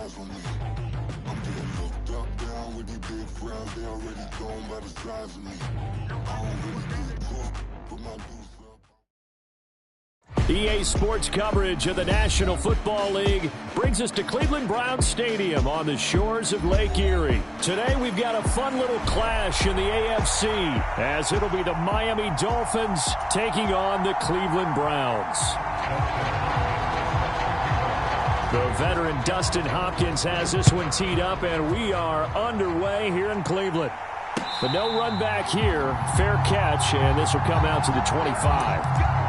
eyes on me. I'm getting looked up, down with these big frowns. They already gone by the size of me. I don't really get caught, but my dudes up. EA Sports coverage of the National Football League brings us to Cleveland Browns Stadium on the shores of Lake Erie. Today we've got a fun little clash in the AFC as it'll be the Miami Dolphins taking on the Cleveland Browns. The veteran Dustin Hopkins has this one teed up, and we are underway here in Cleveland. But no run back here. Fair catch, and this will come out to the 25.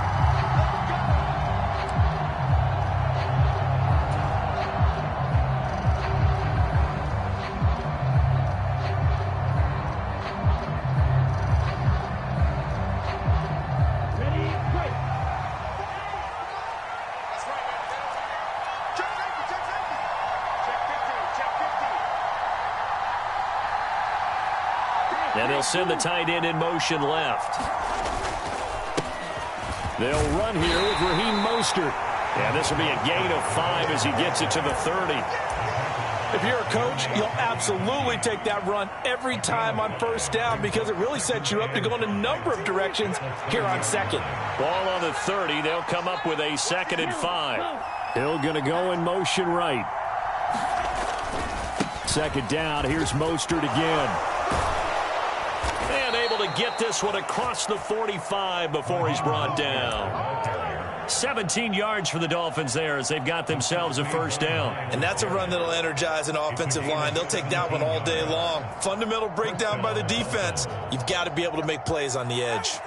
And they'll send the tight end in motion left. They'll run here with Raheem Mostert. And this will be a gain of 5 as he gets it to the 30. If you're a coach, you'll absolutely take that run every time on first down because it really sets you up to go in a number of directions here on second. Ball on the 30. They'll come up with a 2nd and 5. Hill going to go in motion right. 2nd down. Here's Mostert again. And able to get this one across the 45 before he's brought down. 17 yards for the Dolphins there as they've got themselves a first down. And that's a run that'll energize an offensive line. They'll take that one all day long. Fundamental breakdown by the defense. You've got to be able to make plays on the edge.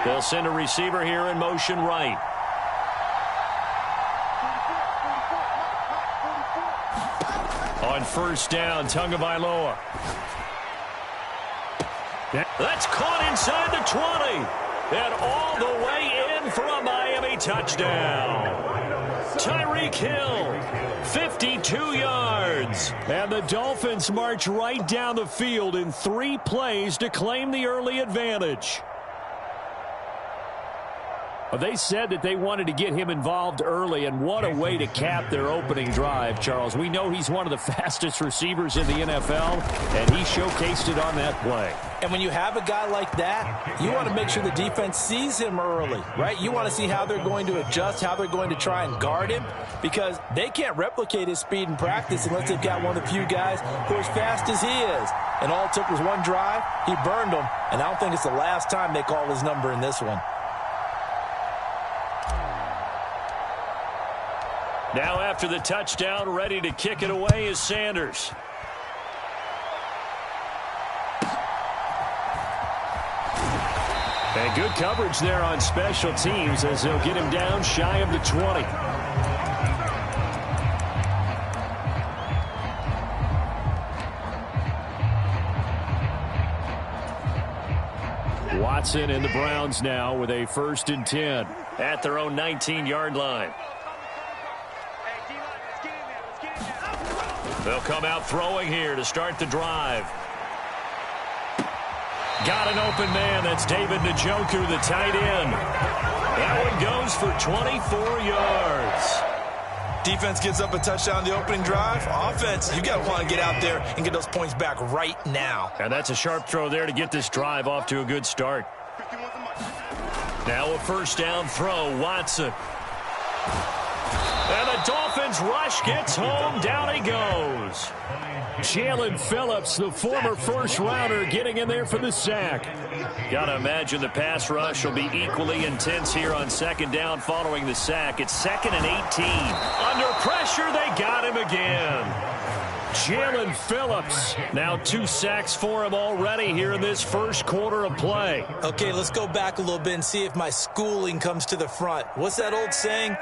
They'll send a receiver here in motion right. On first down, Tagovailoa. That's caught inside the 20. And all the way in for a Miami touchdown. Tyreek Hill, 52 yards. And the Dolphins march right down the field in 3 plays to claim the early advantage. They said that they wanted to get him involved early, and what a way to cap their opening drive, Charles. We know he's one of the fastest receivers in the NFL, and he showcased it on that play. And when you have a guy like that, you want to make sure the defense sees him early, right? You want to see how they're going to adjust, how they're going to try and guard him, because they can't replicate his speed in practice unless they've got one of the few guys who are as fast as he is. And all it took was one drive. He burned them, and I don't think it's the last time they call his number in this one. Now after the touchdown, ready to kick it away is Sanders. And good coverage there on special teams as they'll get him down shy of the 20. Watson and the Browns now with a 1st and 10 at their own 19-yard line. They'll come out throwing here to start the drive. Got an open man. That's David Njoku, the tight end. That one goes for 24 yards. Defense gets up a touchdown the opening drive. Offense, you got to want to get out there and get those points back right now. And that's a sharp throw there to get this drive off to a good start. Now a first down throw, Watson. And the Dolphins rush gets home. Down he goes. Jalen Phillips, the former first-rounder, getting in there for the sack. Got to imagine the pass rush will be equally intense here on 2nd down following the sack. It's 2nd and 18. Under pressure, they got him again. Jalen Phillips, now 2 sacks for him already here in this first quarter of play. Okay, let's go back a little bit and see if my schooling comes to the front. What's that old saying?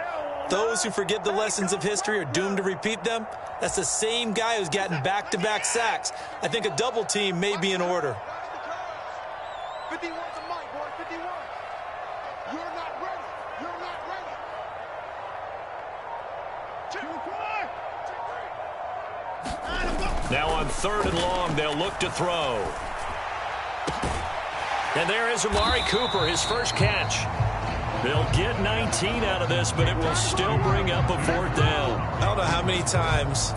Those who forget the lessons of history are doomed to repeat them. That's the same guy who's gotten back-to-back sacks. I think a double team may be in order. 51's a mic, boy. 51. You're not ready. You're not ready. Now on 3rd and long, they'll look to throw. And there is Amari Cooper, his first catch. They'll get 19 out of this, but it will still bring up a 4th down. I don't know how many times,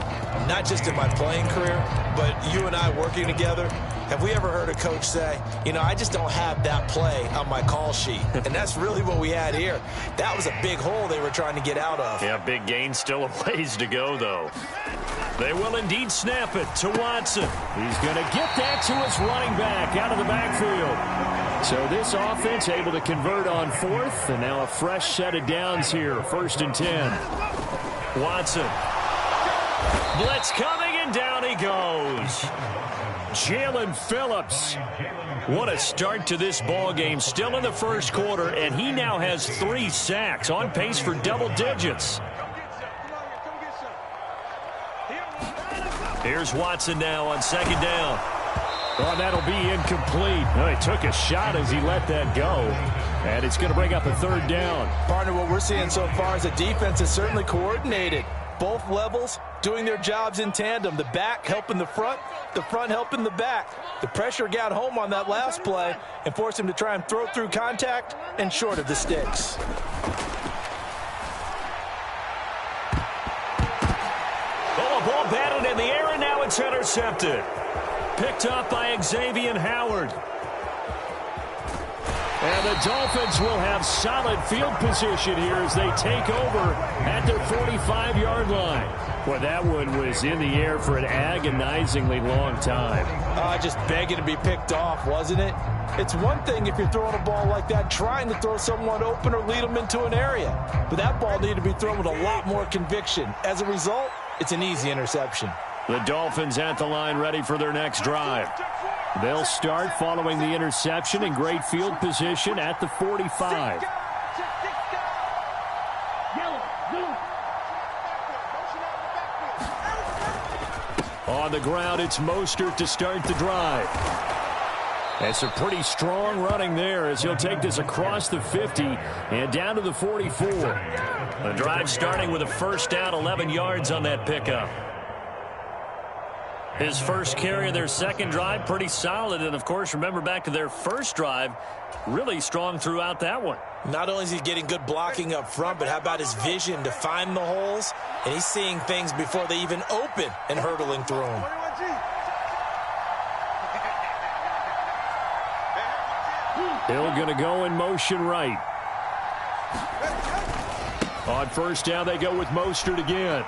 not just in my playing career, but you and I working together, have we ever heard a coach say, you know, I just don't have that play on my call sheet. And that's really what we had here. That was a big hole they were trying to get out of. Yeah, big gain, still a ways to go, though. They will indeed snap it to Watson. He's going to get that to his running back out of the backfield. So this offense able to convert on 4th, and now a fresh set of downs here, 1st and 10. Watson. Blitz coming, and down he goes. Jalen Phillips. What a start to this ball game. Still in the first quarter, and he now has 3 sacks, on pace for double digits. Here's Watson now on 2nd down. Oh, that'll be incomplete. Oh, he took a shot as he let that go. And it's going to bring up a 3rd down. Partner, what we're seeing so far is the defense is certainly coordinated. Both levels doing their jobs in tandem. The back helping the front helping the back. The pressure got home on that last play and forced him to try and throw through contact and short of the sticks. Oh, a ball batted in the air, and now it's intercepted. Picked up by Xavier Howard. And the Dolphins will have solid field position here as they take over at their 45-yard line. Well, that one was in the air for an agonizingly long time. Just begging to be picked off, wasn't it? It's one thing if you're throwing a ball like that, trying to throw someone open or lead them into an area. But that ball needed to be thrown with a lot more conviction. As a result, it's an easy interception. The Dolphins at the line ready for their next drive. They'll start following the interception in great field position at the 45. On the ground, it's Mostert to start the drive. That's a pretty strong running there as he'll take this across the 50 and down to the 44. The drive starting with a 1st down, 11 yards on that pickup. His first carry of their second drive, pretty solid. And, of course, remember back to their first drive, really strong throughout that one. Not only is he getting good blocking up front, but how about his vision to find the holes? And he's seeing things before they even open and hurdling through them. Hill going to go in motion right. On 1st down, they go with Mostert again.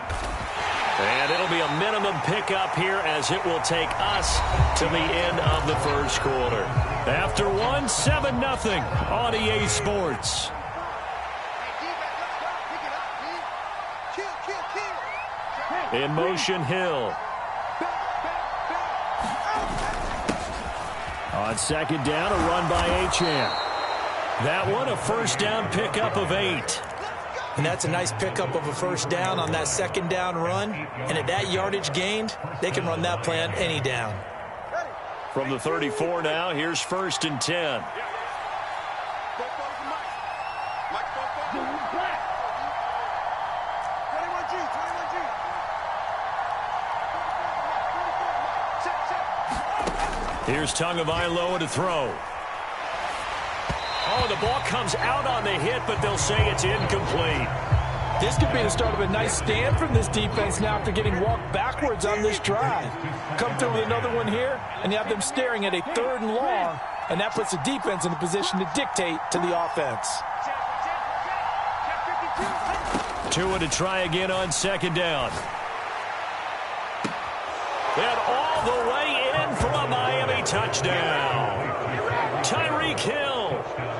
And it'll be a minimum pickup here as it will take us to the end of the first quarter. After 7-0 on EA Sports. In motion, Hill. On 2nd down, a run by Achane. That one, a 1st down pickup of 8. And that's a nice pickup of a 1st down on that 2nd down run. And at that yardage gained, they can run that play on any down. From the 34 now, here's 1st and 10. Here's Tagovailoa to throw. Oh, the ball comes out on the hit, but they'll say it's incomplete. This could be the start of a nice stand from this defense now after getting walked backwards on this drive. Come through with another one here, and you have them staring at a 3rd and long, and that puts the defense in a position to dictate to the offense. Tua to try again on 2nd down. And all the way in for a Miami touchdown. Tyreek Hill.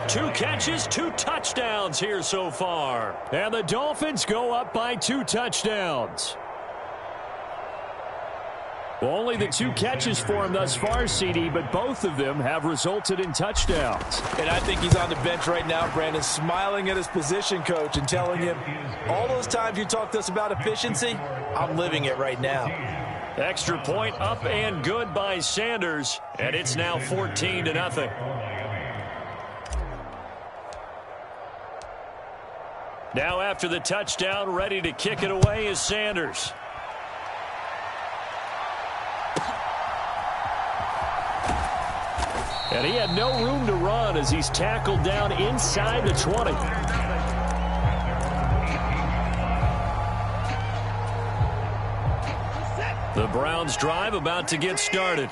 2 catches, 2 touchdowns here so far. And the Dolphins go up by 2 touchdowns. Well, only the 2 catches for him thus far, CD, but both of them have resulted in touchdowns. And I think he's on the bench right now, Brandon, smiling at his position coach and telling him, all those times you talked to us about efficiency, I'm living it right now. Extra point up and good by Sanders, and it's now 14-0. Now after the touchdown, ready to kick it away is Sanders. And he had no room to run as he's tackled down inside the 20. The Browns drive about to get started.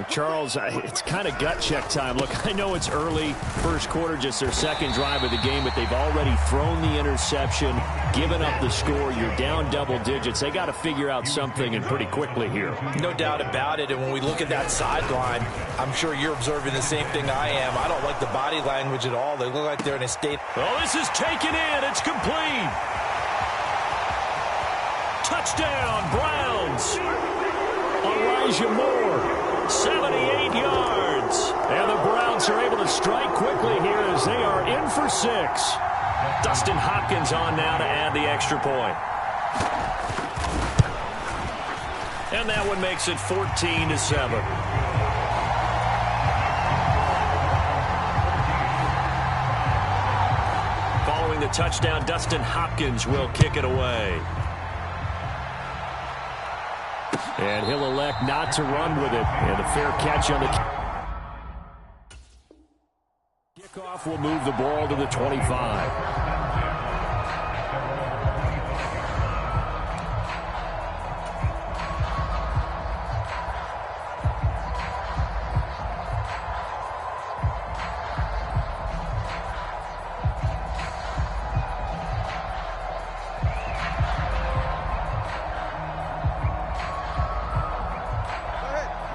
Charles, it's kind of gut check time. Look, I know it's early, first quarter, just their second drive of the game, but they've already thrown the interception, given up the score. You're down double digits. They got to figure out something, and pretty quickly here. No doubt about it, and when we look at that sideline, I'm sure you're observing the same thing I am. I don't like the body language at all. They look like they're in a state. Oh, this is taken in. It's complete. Touchdown, Browns. Elijah Moore. 78 yards. And the Browns are able to strike quickly here as they are in for 6. Dustin Hopkins on now to add the extra point. And that one makes it 14-7. Following the touchdown, Dustin Hopkins will kick it away. And he'll elect not to run with it. And a fair catch on the kickoff will move the ball to the 25.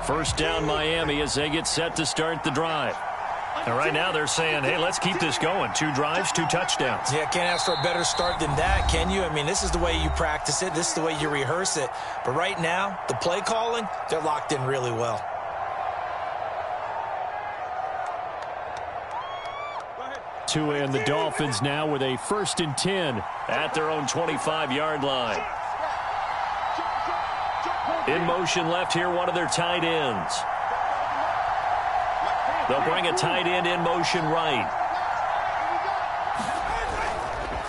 First down, Miami, as they get set to start the drive. And right now they're saying, hey, let's keep this going. 2 drives, 2 touchdowns. Yeah, can't ask for a better start than that, can you? I mean, this is the way you practice it. This is the way you rehearse it. But right now, the play calling, they're locked in really well. Tua and the Dolphins now with a 1st and 10 at their own 25-yard line. In motion left here, one of their tight ends. They'll bring a tight end in motion right.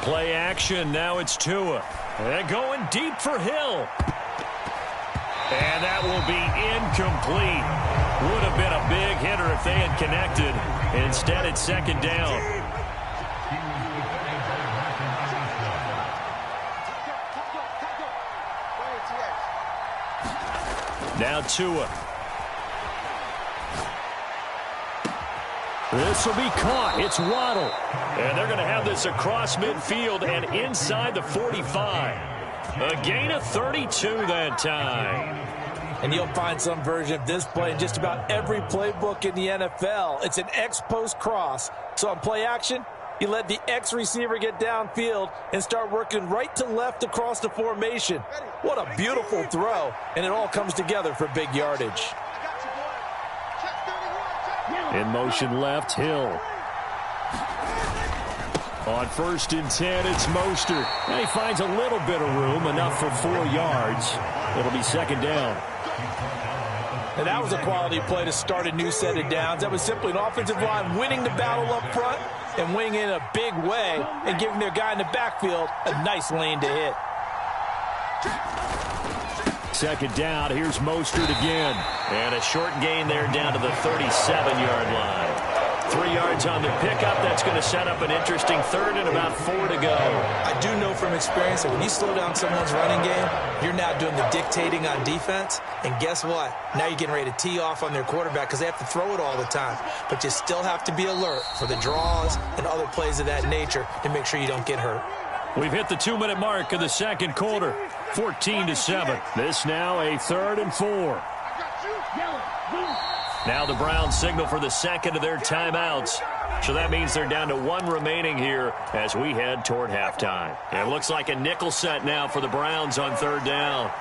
Play action, now it's Tua. And going deep for Hill. And that will be incomplete. Would have been a big hitter if they had connected. Instead, it's 2nd down. Now Tua. This will be caught. It's Waddle. And they're going to have this across midfield and inside the 45. A gain of 32 that time. And you'll find some version of this play in just about every playbook in the NFL. It's an X-post cross. So on play action, you let the X receiver get downfield and start working right to left across the formation. What a beautiful throw, and it all comes together for big yardage. In motion left, Hill. On 1st and 10, it's Mostert. And he finds a little bit of room, enough for 4 yards. It'll be 2nd down. And that was a quality play to start a new set of downs. That was simply an offensive line winning the battle up front and winning in a big way and giving their guy in the backfield a nice lane to hit. 2nd down, here's Mostert again. And a short gain there down to the 37-yard line. 3 yards on the pickup. That's going to set up an interesting 3rd and about 4 to go. I do know from experience that when you slow down someone's running game, you're now doing the dictating on defense. And guess what? Now you're getting ready to tee off on their quarterback because they have to throw it all the time. But you still have to be alert for the draws and other plays of that nature to make sure you don't get hurt. We've hit the 2-minute mark of the 2nd quarter. 14-7. This now a 3rd and 4. Now the Browns signal for the 2nd of their timeouts. So that means they're down to 1 remaining here as we head toward halftime. It looks like a nickel set now for the Browns on 3rd down.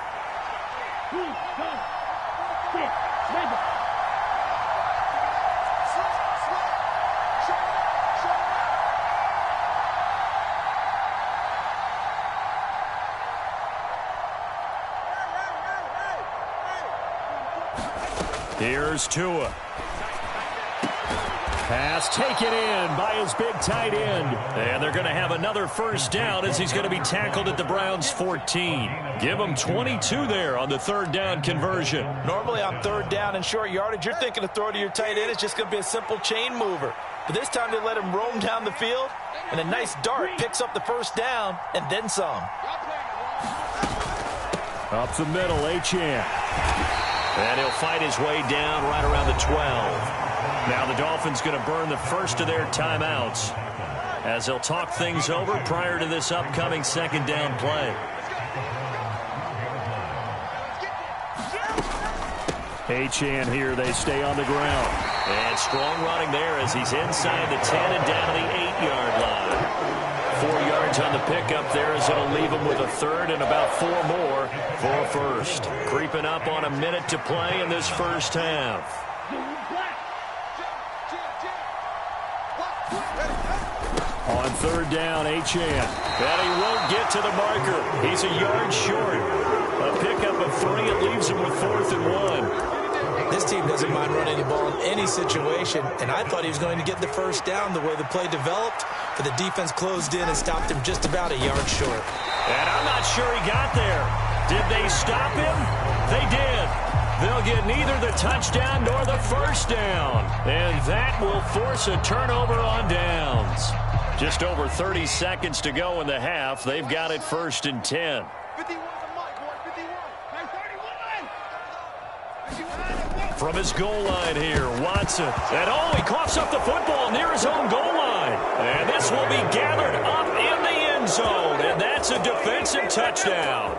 Here's Tua. Pass taken in by his big tight end. And they're going to have another 1st down as he's going to be tackled at the Browns' 14. Give them 22 there on the third down conversion. Normally on third down and short yardage, you're thinking to throw to your tight end. It's just going to be a simple chain mover. But this time they let him roam down the field, and a nice dart picks up the first down and then some. Up the middle, Achane. And he'll fight his way down right around the 12. Now the Dolphins going to burn the first of their timeouts as they'll talk things over prior to this upcoming second down play. Achane here, they stay on the ground. And strong running there as he's inside the 10 and down to the 8-yard line. 4 yards on the pickup there as it'll leave him with a third and about 4 more for a first. Creeping up on a minute to play in this first half. On third down, Achane. And he won't get to the marker. He's a yard short. A pickup of 3. It leaves him with 4th and 1. This team doesn't mind running the ball in any situation, and I thought he was going to get the first down the way the play developed, but the defense closed in and stopped him just about a yard short. And I'm not sure he got there. Did they stop him? They did. They'll get neither the touchdown nor the first down, and that will force a turnover on downs. Just over 30 seconds to go in the half. They've got it 1st and 10. From his goal line here, Watson. And he coughs up the football near his own goal line. And this will be gathered up in the end zone. And that's a defensive touchdown.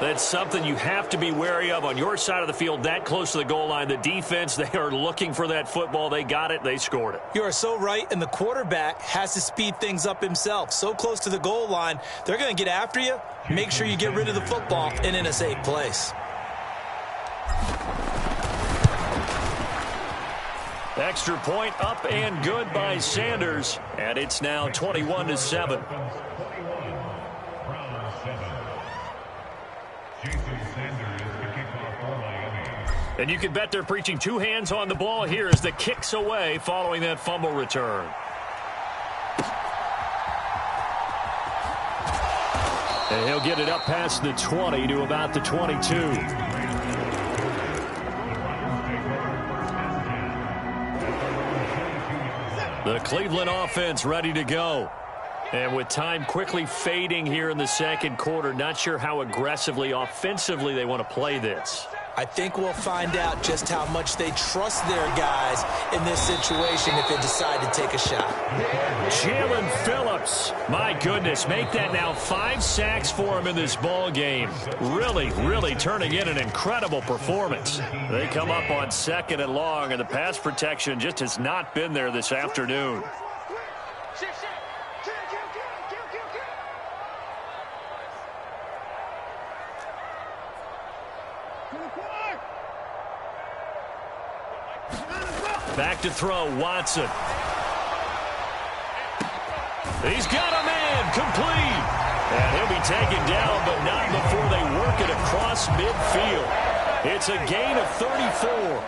That's something you have to be wary of on your side of the field, that close to the goal line. The defense, they are looking for that football. They got it. They scored it. You are so right, and the quarterback has to speed things up himself. So close to the goal line, they're going to get after you. Make sure you get rid of the football and in a safe place. Extra point up and good by Sanders, and it's now 21-7. And you can bet they're preaching 2 hands on the ball here as the kick's away following that fumble return. And he'll get it up past the 20 to about the 22. The Cleveland offense ready to go. And with time quickly fading here in the second quarter, not sure how aggressively, offensively they want to play this. I think we'll find out just how much they trust their guys in this situation if they decide to take a shot. Jalen Phillips, my goodness, make that now 5 sacks for him in this ball game. Really turning in an incredible performance. They come up on 2nd and long, and the pass protection just has not been there this afternoon. Back to throw, Watson. He's got a man, complete. And he'll be taken down, but not before they work it across midfield. It's a gain of 34.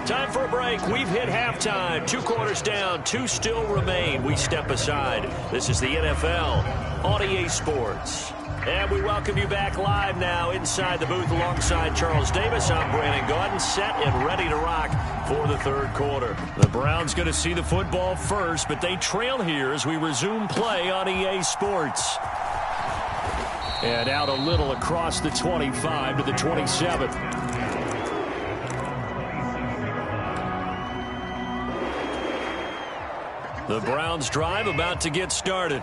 Time for a break. We've hit halftime. 2 quarters down. 2 still remain. We step aside. This is the NFL on EA Sports. And we welcome you back live now inside the booth alongside Charles Davis. I'm Brandon Gaudin, set and ready to rock for the third quarter. The Browns going to see the football first, but they trail here as we resume play on EA Sports. And out a little across the 25 to the 27. The Browns drive about to get started.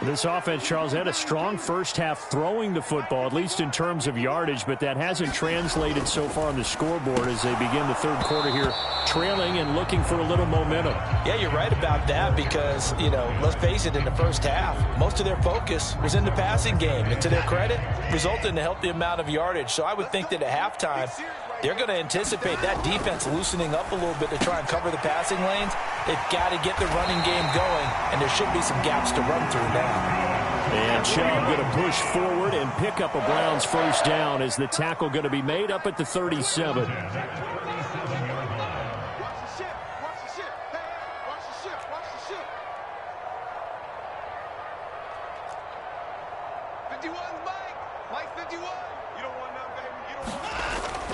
This offense, Charles, had a strong first half throwing the football, at least in terms of yardage, but that hasn't translated so far on the scoreboard as they begin the third quarter here, trailing and looking for a little momentum. Yeah, you're right about that because, let's face it, in the first half, most of their focus was in the passing game. And to their credit, resulted in a healthy amount of yardage. So I would think that at halftime, they're going to anticipate that defense loosening up a little bit to try and cover the passing lanes. They've got to get the running game going, and there should be some gaps to run through now. And Chubb going to push forward and pick up a Browns first down as the tackle going to be made up at the 37.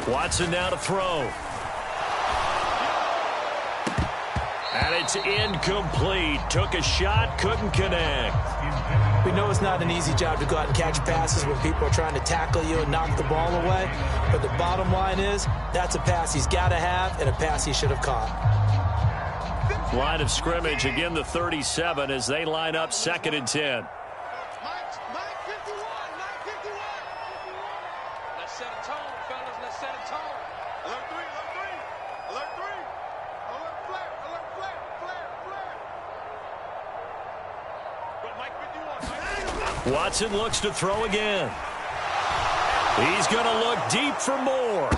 Watson now to throw. And it's incomplete. Took a shot, couldn't connect. We know it's not an easy job to go out and catch passes when people are trying to tackle you and knock the ball away. But the bottom line is, that's a pass he's got to have and a pass he should have caught. Line of scrimmage, again the 37 as they line up 2nd and 10. Watson looks to throw again. He's going to look deep for more.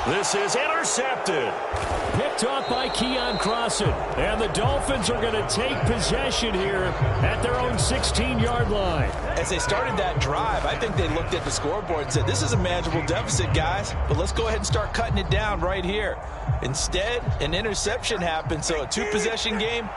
This is intercepted. Picked off by Keon Crossan. And the Dolphins are going to take possession here at their own 16-yard line. As they started that drive, I think they looked at the scoreboard and said, this is a manageable deficit, guys, but let's go ahead and start cutting it down right here. Instead, an interception happened, so a 2-possession game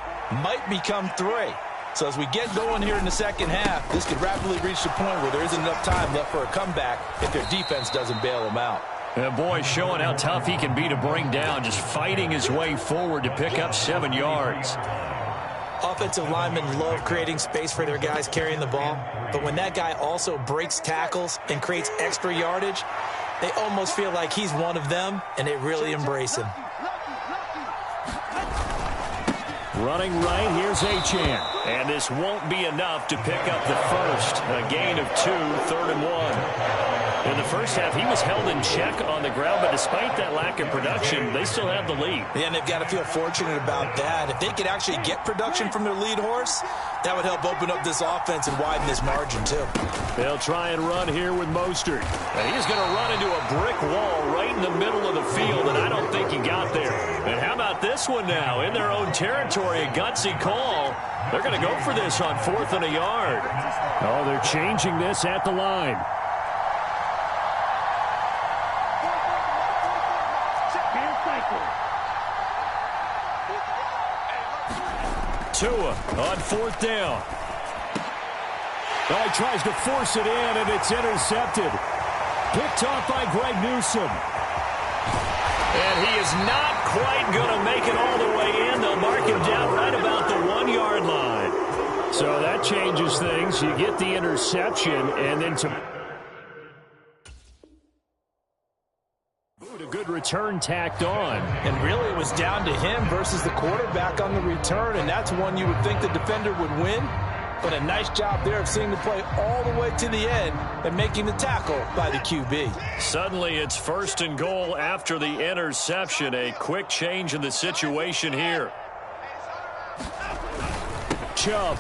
might become 3. So as we get going here in the second half, this could rapidly reach the point where there isn't enough time left for a comeback if their defense doesn't bail them out. And boy, showing how tough he can be to bring down, just fighting his way forward to pick up 7 yards. Offensive linemen love creating space for their guys carrying the ball, but when that guy also breaks tackles and creates extra yardage, they almost feel like he's one of them, and they really embrace him. Running right, here's Achane. And this won't be enough to pick up the first. A gain of 2, 3rd and 1. In the first half, he was held in check on the ground, but despite that lack of production, they still have the lead. Yeah, and they've got to feel fortunate about that. If they could actually get production from their lead horse, that would help open up this offense and widen this margin, too. They'll try and run here with Mostert. And he's going to run into a brick wall right in the middle of the field, and I don't think he got there. And how about this one now? In their own territory, a gutsy call. They're going to go for this on 4th and a yard. Oh, they're changing this at the line. Tua on 4th down. Oh, he tries to force it in, and it's intercepted. Picked off by Greg Newsome. And he is not quite going to make it all the way in. They'll mark him down right about the 1-yard line. So that changes things. You get the interception, and then to a good return tacked on. And really it was down to him versus the quarterback on the return, and that's one you would think the defender would win. But a nice job there of seeing the play all the way to the end and making the tackle by the QB. Suddenly it's 1st and goal after the interception. A quick change in the situation here. Chubb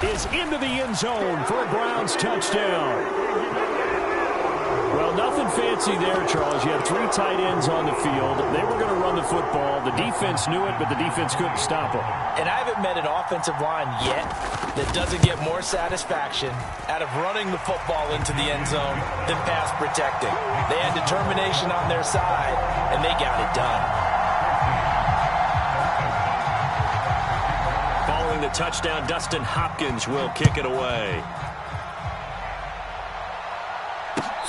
is into the end zone for a Browns touchdown. Well, nothing fancy there, Charles. You had 3 tight ends on the field. They were going to run the football. The defense knew it, but the defense couldn't stop them. And I haven't met an offensive line yet that doesn't get more satisfaction out of running the football into the end zone than pass protecting. They had determination on their side, and they got it done. Following the touchdown, Dustin Hopkins will kick it away.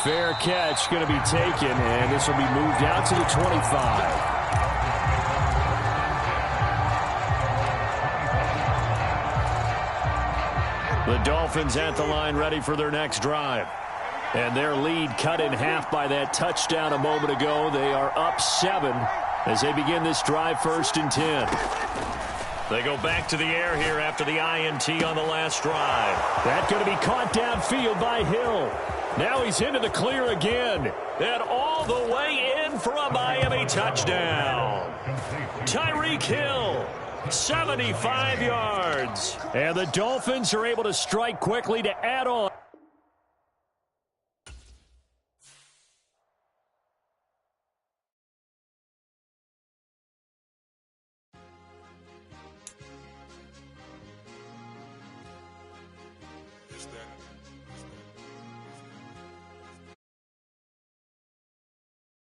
Fair catch going to be taken, and this will be moved out to the 25. The Dolphins at the line ready for their next drive. And their lead cut in half by that touchdown a moment ago. They are up 7 as they begin this drive 1st and 10. They go back to the air here after the INT on the last drive. That's going to be caught downfield by Hill. Now he's into the clear again. And all the way in for a Miami touchdown. Tyreek Hill, 75 yards. And the Dolphins are able to strike quickly to add on.